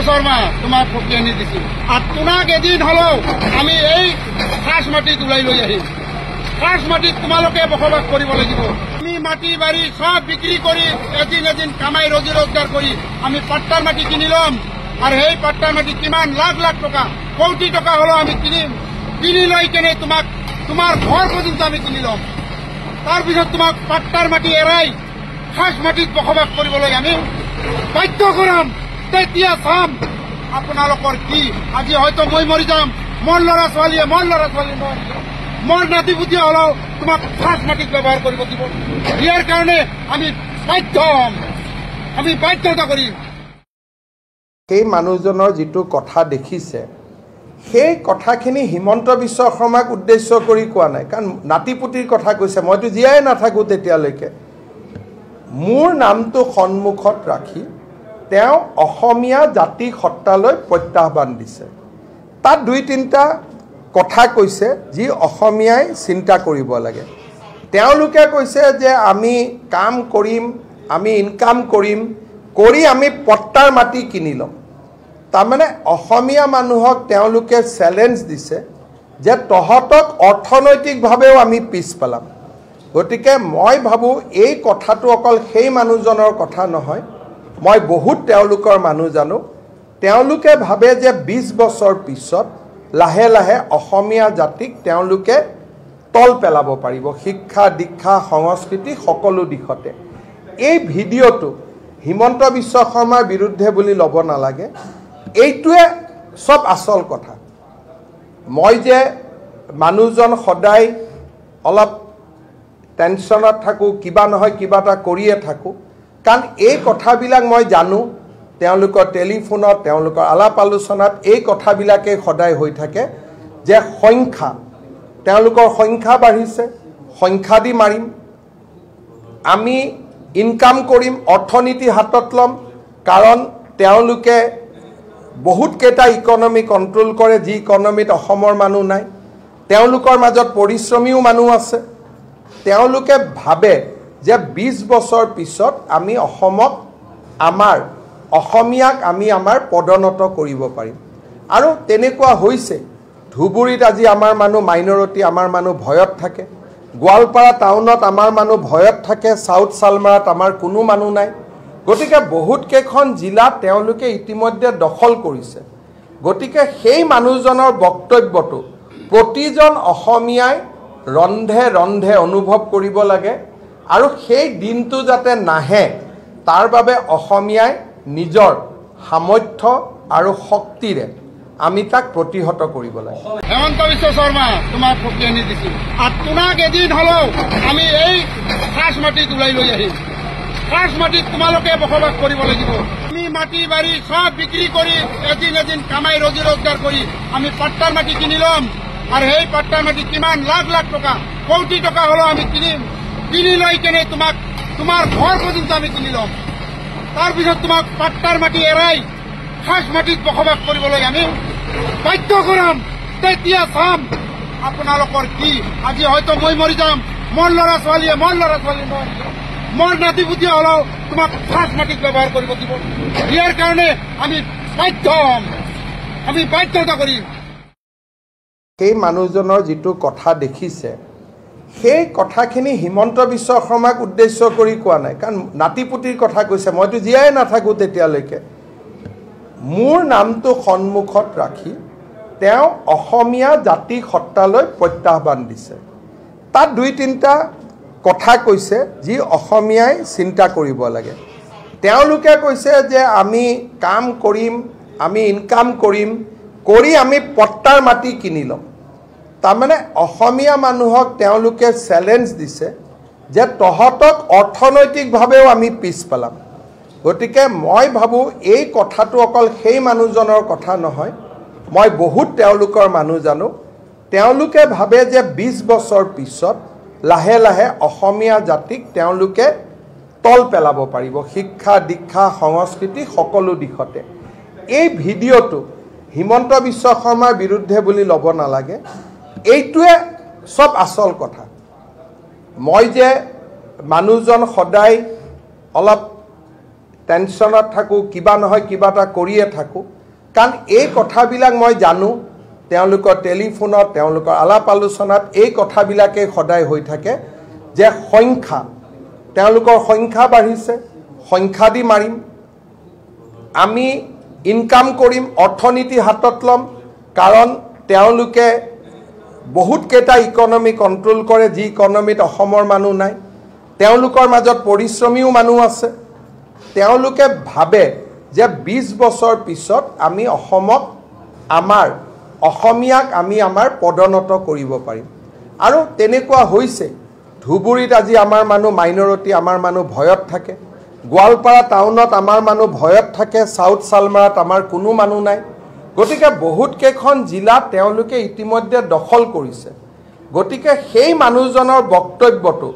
শর্মা তোমাক ফকিয়ে আনি দিছিল আর তোমাক এদিন হলেও আমি এই খাস মাটিত ওলাই লৈ আহিম। খাস মাটিত তোমালোকে বসবাস কৰিব লাগিব। আমি মাটি বাৰী সব বিক্ৰী কৰি এদিন কামাই ৰজি ৰোজগাৰ কৰি আমি পাট্টাৰ মাটি কিনি লম। আৰ সেই পাট্টাৰ মাটি কিমান লাখ লাখ টকা কোটি টকা হলেও আমি কিনিম। কিনি লৈ কেনে তোমাক তোমার ঘর পর্যন্ত আমি কিনি লম। তাৰপিছত তোমাক পাট্টাৰ মাটি এৰাই খাস মাটিত বসবাস কৰিবলৈ আমি বাধ্য কৰাম। তেতিয়া চাম আপোনালোকৰ কি। আজি হয়তো মই মৰি যাম, মোৰ ল'ৰা ছোৱালীয়ে মোৰ নাতিপুতিয়ে হলেও তোমাক খাস মাটিত ব্যৱহাৰ কৰিব দিব। ইয়াৰ কাৰণে আমি বাধ্য হ'ম, আমি বাধ্যতা কৰিম। সেই মানুহজনৰ যিটো কথা দেখিছে সেই কথাখিনি হিমন্ত বিশ্ব শৰ্মাক উদ্দেশ্য কৰি কোৱা নাই, কাৰণ নাতিপুতিৰ কথা কৈছে। মইতো জীয়াই নাথাকোঁ তেতিয়ালৈকে। মোৰ নামটো সন্মুখত ৰাখি তেওঁ অসমীয়া জাতি সত্তালৈ প্ৰত্যাহ্বান দিছে। তাত দুই তিনিটা কথা কৈছে যি অসমীয়াই চিন্তা কৰিব লাগে। তেওঁলোকে কৈছে যে আমি কাম কৰিম, আমি ইনকাম কৰিম, কৰি আমি পট্টাৰ মাটি কিনি ল'ম। তাৰমানে অসমীয়া মানুহক তেওঁলোকে চেলেঞ্জ দিছে যে তহঁতক অৰ্থনৈতিকভাৱেও আমি পিছ পেলাম। গতিকে মই ভাবোঁ এই কথাটো অকল সেই মানুহজনৰ কথা নহয়, মই বহুত তেওঁলোকৰ মানুহ জানো। তেওঁলোকে ভাবে যে ২০ বছৰ পিছত লাহে লাহে অসমীয়া জাতিক তেওঁলোকে তল পেলাব পাৰিব, শিক্ষা দীক্ষা সংস্কৃতি সকলো দিশতে। এই ভিডিঅ'টো হিমন্ত বিশ্ব শৰ্মাৰ বিৰুদ্ধে বুলি ল'ব নালাগে, এইটোৱে সব আচল কথা। মই যে মানুহজন সদায় অলপ টেনশ্যনত থাকোঁ, কিবা নহয় কিবা এটা কৰিয়ে থাকোঁ, কাৰণ এই কথাবিলাক মই জানো। তেওঁলোকৰ টেলিফোনত, তেওঁলোকৰ আলাপ আলোচনাত এই কথাবিলাকেই সদায় হৈ থাকে যে সংখ্যা, তেওঁলোকৰ সংখ্যা বাঢ়িছে, সংখ্যা দি মাৰিম, আমি ইনকাম কৰিম, অৰ্থনীতি হাতত ল'ম। কাৰণ তেওঁলোকে বহুতকেইটা ইকনমি কণ্ট্ৰল কৰে, যি ইকনমিত অসমৰ মানুহ নাই। তেওঁলোকৰ মাজত পৰিশ্ৰমীও মানুহ আছে। তেওঁলোকে ভাবে যে ২০ বছৰ পিছত আমি অসমক, আমাৰ অসমীয়াক আমি আমাৰ পদোন্নত কৰিব পাৰিম। আৰু তেনেকুৱা হৈছে। ধুবুৰীত আজি আমাৰ মানুহ মাইনৰিটি, আমাৰ মানুহ ভয়ত থাকে। গোৱালপাৰা টাউনত আমাৰ মানুহ ভয়ত থাকে। সাউথ চালমাৰাত আমাৰ কোনো মানুহ নাই। গতিকে বহুত কেইখন জিলা তেওঁলোকে ইতিমধ্যে দখল কৰিছে। গতিকে সেই মানুহজনৰ বক্তব্যটো প্ৰতিজন অসমীয়াই ৰন্ধে ৰন্ধে অনুভৱ কৰিব লাগে। আৰু সেই দিনটো যাতে নাহে তাৰ বাবে অসমীয়াই নিজৰ সামৰ্থ্য আৰু শক্তিৰে আমি তাক প্ৰতিহত কৰিব লাগে। হিমন্ত বিশ্ব শৰ্মা তোমাক ফকিয়ে আনি দিছিল আর তোমাক এদিন হলেও আমি এই খাস মাটিত ওলাই লৈ আহিম। খাস মাটিত তোমালোকে বসবাস কৰিব লাগিব। আমি মাটি বাৰী সব বিক্ৰী কৰি এদিন কামাই ৰজি ৰোজগাৰ কৰি আমি পাট্টাৰ মাটি কিনি লম। আৰ সেই পাট্টাৰ মাটি কিমান লাখ লাখ টকা কোটি টকা হলেও আমি কিনিম। কিনি লৈ কেনে তোমাক তোমার ঘর পর্যন্ত আমি কিনি লম। তাৰপিছত তোমাক পাট্টাৰ মাটি এৰাই খাস মাটিত বসবাস কৰিবলৈ আমি বাধ্য কৰাম। তেতিয়া চাম আপোনালোকৰ কি। আজি হয়তো মই মৰি যাম, মোৰ ল'ৰা ছোৱালীয়ে মোৰ নাতিপুতিয়ে হলেও তোমাক খাস মাটিত ব্যৱহাৰ কৰিব দিব। ইয়াৰ কাৰণে আমি বাধ্য হ'ম, আমি বাধ্যতা কৰিম। সেই মানুহজনৰ যিটো কথা দেখিছে সেই কথাখিনি হিমন্ত বিশ্ব শৰ্মাক উদ্দেশ্য কৰি কোৱা নাই, কাৰণ নাতিপুতিৰ কথা কৈছে। মইতো জীয়াই নাথাকোঁ তেতিয়ালৈকে। মোৰ নামটো সন্মুখত ৰাখি তেওঁ অসমীয়া জাতি সত্তালৈ প্ৰত্যাহ্বান দিছে। তাত দুই তিনিটা কথা কৈছে যি অসমীয়াই চিন্তা কৰিব লাগে। তেওঁলোকে কৈছে যে আমি কাম কৰিম, আমি ইনকাম কৰিম, কৰি আমি পট্টাৰ মাটি কিনি ল'ম। তাৰমানে অসমীয়া মানুহক তেওঁলোকে চেলেঞ্জ দিছে যে তহঁতক অৰ্থনৈতিকভাৱেও আমি পিছ পেলাম। গতিকে মই ভাবোঁ এই কথাটো অকল সেই মানুহজনৰ কথা নহয়, মই বহুত তেওঁলোকৰ মানুহ জানো। তেওঁলোকে ভাবে যে ২০ বছৰ পিছত লাহে লাহে অসমীয়া জাতিক তেওঁলোকে তল পেলাব পাৰিব, শিক্ষা দীক্ষা সংস্কৃতি সকলো দিশতে। এই ভিডিঅ'টো হিমন্ত বিশ্ব শৰ্মাৰ বিৰুদ্ধে বুলি ল'ব নালাগে, এইটোৱে সব আচল কথা। মই যে মানুহজন সদায় অলপ টেনশ্যনত থাকোঁ, কিবা নহয় কিবা এটা কৰিয়ে থাকোঁ। কাৰণ এই কথাবিলাক মই জানো, তেওঁলোকৰ টেলিফোনত, তেওঁলোকৰ আলাপ আলোচনাত এই কথাবিলাকেই সদায় হৈ থাকে যে সংখ্যা, তেওঁলোকৰ সংখ্যা বাঢ়িছে, সংখ্যা দি মাৰিম, আমি ইনকাম কৰিম, অৰ্থনীতি হাতত ল'ম। কাৰণ তেওঁলোকে বহুতকেইটা ইকনমি কণ্ট্ৰল কৰে, যি ইকনমিত অসমৰ মানুহ নাই। তেওঁলোকৰ মাজত পৰিশ্ৰমীও মানুহ আছে। তেওঁলোকে ভাবে যে 20 বছৰ পিছত আমি অসমক, আমাৰ অসমীয়াক আমি আমাৰ পদোন্নত কৰিব পাৰিম। আৰু তেনেকুৱা হৈছে। ধুবুৰীত আজি আমাৰ মানুহ মাইনৰিটি, আমাৰ মানুহ ভয়ত থাকে। গোৱালপাৰা টাউনত আমাৰ মানুহ ভয়ত থাকে। চাউথ চালমাৰাত আমাৰ কোনো মানুহ নাই। গতিকে বহুতকেইখন জিলা তেওঁলোকে ইতিমধ্যে দখল কৰিছে। গতিকে সেই মানুহজনৰ বক্তব্যটো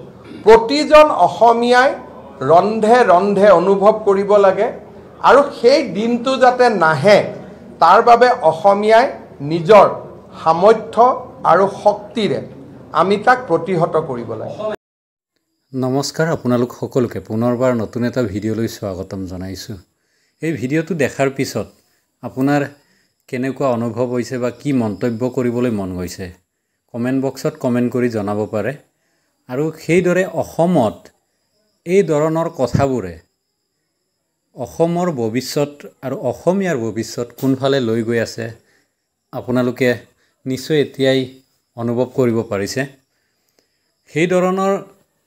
প্ৰতিজন অসমীয়াই ৰন্ধে ৰন্ধে অনুভৱ কৰিব লাগে। আৰু সেই দিনটো যাতে নাহে তাৰ বাবে অসমীয়াই নিজৰ সামৰ্থ্য আৰু শক্তিৰে আমি তাক প্ৰতিহত কৰিব লাগে। নমস্কাৰ, আপোনালোক সকলোকে পুনৰবাৰ নতুন এটা ভিডিঅ'লৈ স্বাগতম জনাইছোঁ। এই ভিডিঅ'টো দেখাৰ পিছত আপোনাৰ কেনেকুৱা অনুভৱ হৈছে বা কি মন্তব্য কৰিবলৈ মন গৈছে কমেণ্ট বক্সত কমেণ্ট কৰি জনাব পাৰে। আৰু সেইদৰে অসমত এই ধৰণৰ কথাবোৰে অসমৰ ভৱিষ্যত আৰু অসমীয়াৰ ভৱিষ্যত কোনফালে লৈ গৈ আছে আপোনালোকে নিশ্চয় এতিয়াই অনুভৱ কৰিব পাৰিছে। সেই ধৰণৰ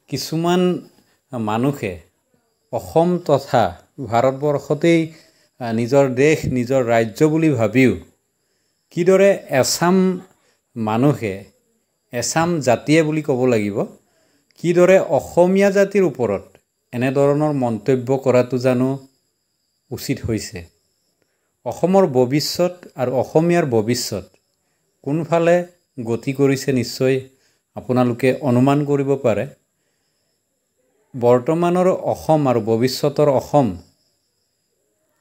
কিছুমান মানুহে অসম তথা ভাৰতবৰ্ষতেই নিজৰ দেশ, নিজৰ ৰাজ্য বুলি ভাবিও কিদৰে এছাম মানুহে, এছাম জাতিয়ে বুলি ক'ব লাগিব, কিদৰে অসমীয়া জাতিৰ ওপৰত এনেধৰণৰ মন্তব্য কৰাটো জানো উচিত হৈছে। অসমৰ ভৱিষ্যত আৰু অসমীয়াৰ ভৱিষ্যত কোনফালে গতি কৰিছে নিশ্চয় আপোনালোকে অনুমান কৰিব পাৰে। বৰ্তমানৰ অসম আৰু ভৱিষ্যতৰ অসম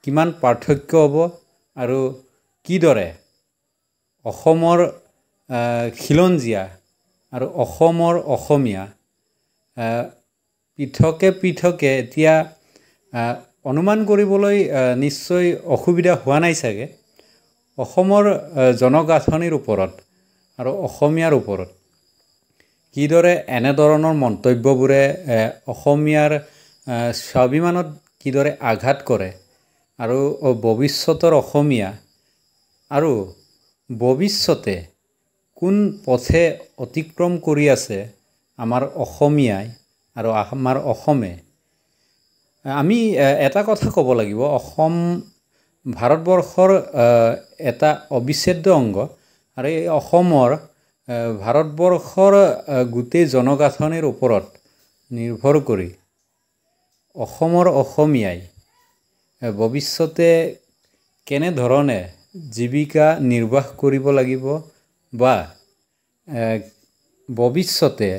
কিমান পাৰ্থক্য হ'ব আৰু কিদৰে অসমৰ খিলঞ্জীয়া আৰু অসমৰ অসমীয়া পৃথকে পৃথকে এতিয়া অনুমান কৰিবলৈ নিশ্চয় অসুবিধা হোৱা নাই চাগে। অসমৰ জনগাঁথনিৰ ওপৰত আৰু অসমীয়াৰ ওপৰত কিদৰে এনেধৰণৰ মন্তব্যবোৰে অসমীয়াৰ স্বাভিমানত কিদৰে আঘাত কৰে আৰু ভৱিষ্যতৰ অসমীয়া আৰু ভৱিষ্যতে কোন পথে অতিক্ৰম কৰি আছে আমাৰ অসমীয়াই আৰু আমাৰ অসমে। আমি এটা কথা ক'ব লাগিব, অসম ভাৰতবৰ্ষৰ এটা অবিচ্ছেদ্য অংগ। আৰু এই অসমৰ ভাৰতবৰ্ষৰ গোটেই জনগাঁথনিৰ ওপৰত নিৰ্ভৰ কৰি অসমৰ অসমীয়াই ভৱিষ্যতে কেনেধৰণে জীৱিকা নিৰ্বাহ কৰিব লাগিব বা ভৱিষ্যতে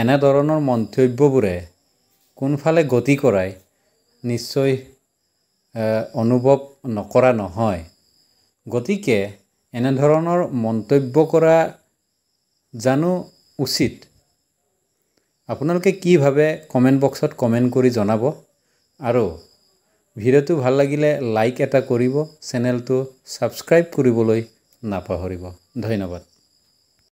এনেধৰণৰ মন্তব্যবোৰে কোনফালে গতি কৰাই নিশ্চয় অনুভৱ নকৰা নহয়। গতিকে এনেধৰণৰ মন্তব্য কৰা জানো উচিত। আপোনালোকে কি ভাবে কমেণ্ট বক্সত কমেণ্ট কৰি জনাব। আৰু ভিডিঅ'টো ভাল লাগিলে লাইক এটা কৰিব, চেনেলটো ছাবস্ক্ৰাইব কৰিবলৈ নাপাহৰিব। ধন্যবাদ।